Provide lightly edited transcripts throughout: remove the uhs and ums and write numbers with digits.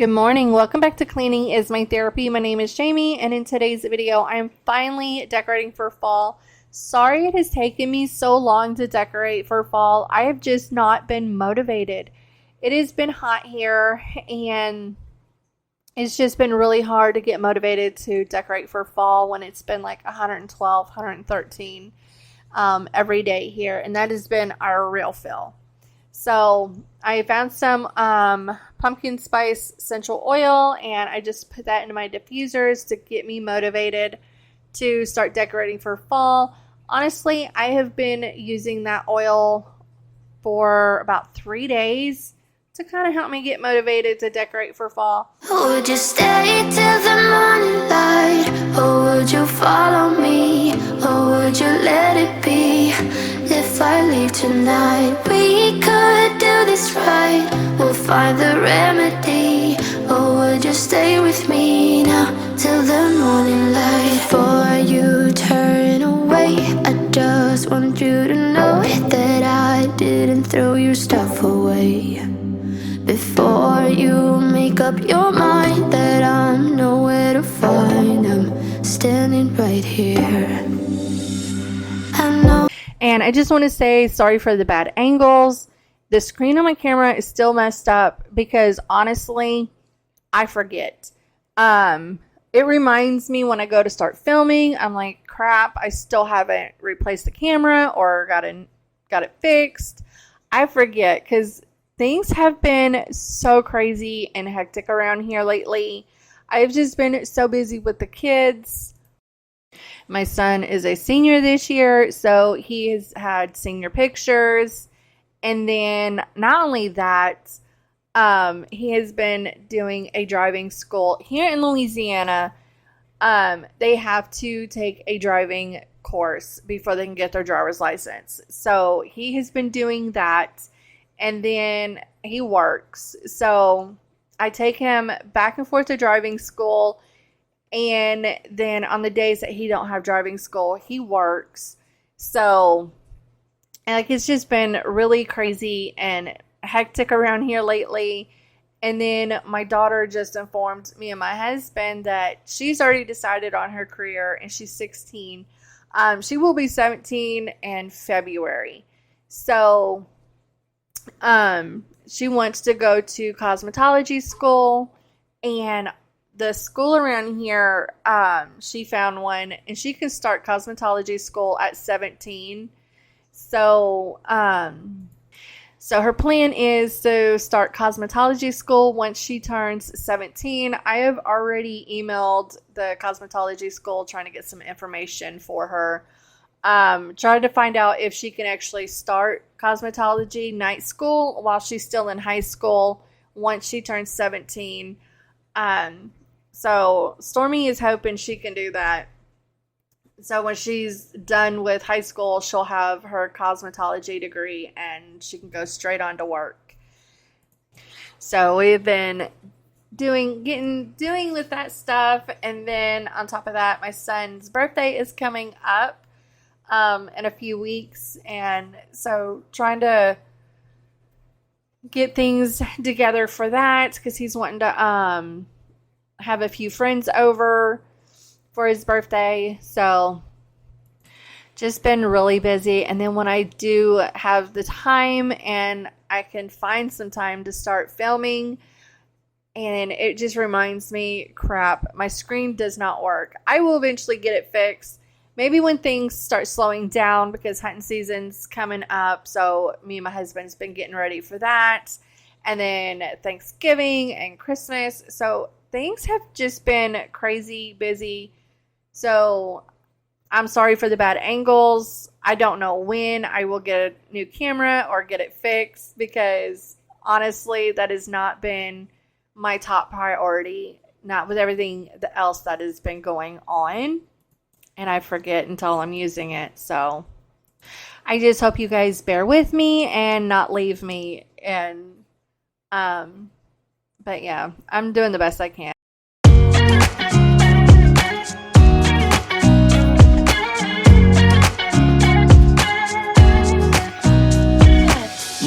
Good morning. Welcome back to Cleaning is My Therapy. My name is Jamie, and in today's video, I am finally decorating for fall. Sorry it has taken me so long to decorate for fall. I have just not been motivated. It has been hot here, and it's just been really hard to get motivated to decorate for fall when it's been like 112, 113 every day here, and that has been our real fill. So I found some pumpkin spice essential oil, and I just put that into my diffusers to get me motivated to start decorating for fall. Honestly, I have been using that oil for about 3 days to kind of help me get motivated to decorate for fall. Would you stay till the morning light, or would you follow me, or would you let it be? If I leave tonight, we could do this right. We'll find the remedy. Or would you stay with me now till the morning light? Before you turn away, I just want you to know that I didn't throw your stuff away. Before you make up your mind that I'm nowhere to find, I'm standing right here. I know. And I just want to say sorry for the bad angles. The screen on my camera is still messed up because honestly, I forget. It reminds me when I go to start filming, I'm like, crap, I still haven't replaced the camera or got it fixed. I forget because things have been so crazy and hectic around here lately. I've just been so busy with the kids. My son is a senior this year, so he has had senior pictures. And then not only that, he has been doing a driving school. Here in Louisiana, they have to take a driving course before they can get their driver's license. So he has been doing that. And then he works. So I take him back and forth to driving school. And then on the days that he don't have driving school, he works. So, like, it's just been really crazy and hectic around here lately. And then my daughter just informed me and my husband that she's already decided on her career, and she's 16. She will be 17 in February. So, she wants to go to cosmetology school, and the school around here, she found one, and she can start cosmetology school at 17. So, so her plan is to start cosmetology school once she turns 17. I have already emailed the cosmetology school trying to get some information for her. Trying to find out if she can actually start cosmetology night school while she's still in high school once she turns 17. So Stormy is hoping she can do that. So when she's done with high school, she'll have her cosmetology degree and she can go straight on to work. So we've been doing with that stuff. And then on top of that, my son's birthday is coming up in a few weeks. And so trying to get things together for that because he's wanting to have a few friends over for his birthday. So just been really busy. And then when I do have the time and I can find some time to start filming, and it just reminds me, crap, my screen does not work. I will eventually get it fixed. Maybe when things start slowing down because hunting season's coming up. So me and my husband's been getting ready for that. And then Thanksgiving and Christmas. So things have just been crazy busy. So I'm sorry for the bad angles. I don't know when I will get a new camera or get it fixed because honestly, that has not been my top priority. Not with everything else that has been going on. And I forget until I'm using it. So I just hope you guys bear with me and not leave me. And but yeah, I'm doing the best I can.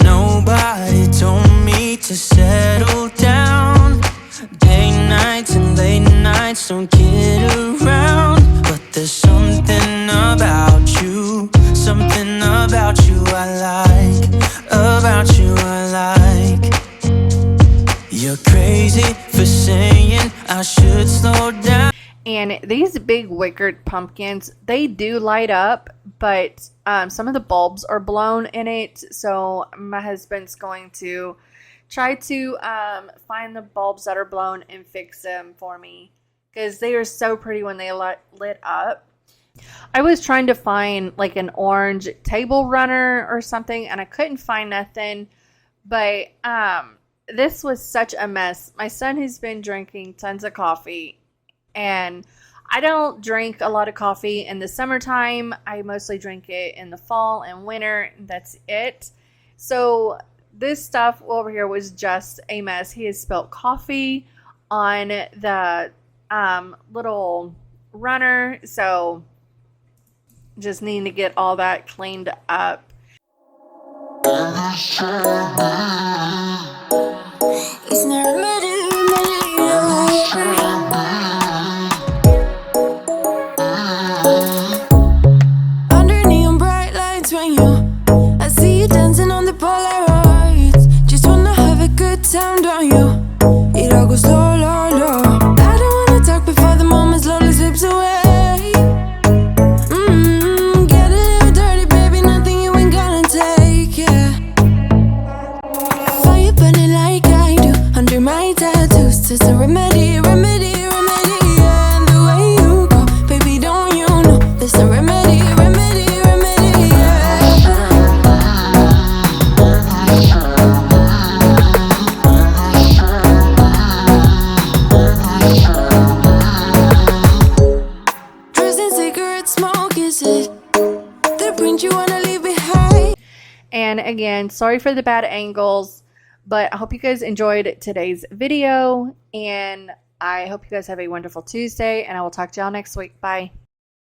Nobody told me to settle down. wickered pumpkins. They do light up, but some of the bulbs are blown in it. So my husband's going to try to find the bulbs that are blown and fix them for me, because they are so pretty when they lit up. I was trying to find like an orange table runner or something, and I couldn't find nothing. But this was such a mess. My son has been drinking tons of coffee, and I don't drink a lot of coffee in the summertime. I mostly drink it in the fall and winter. That's it. So this stuff over here was just a mess. He has spilled coffee on the little runner. So just need to get all that cleaned up. It's not under neon bright lights when I see you dancing on the Polaroids. Just wanna have a good time, don't you? It all goes low, low, low. I don't wanna talk before the moment slowly slips away. Get a little dirty, baby, nothing you ain't gonna take, yeah. Fire burning like I do under my tattoos. It's a remedy, remedy, remedy, yeah. And the way you go, baby, don't you know there's a remedy, remedy, remedy, yeah. Drugs and cigarette smoke, is it the print you wanna leave behind? And again, sorry for the bad angles, but I hope you guys enjoyed today's video, and I hope you guys have a wonderful Tuesday, and I will talk to y'all next week. Bye.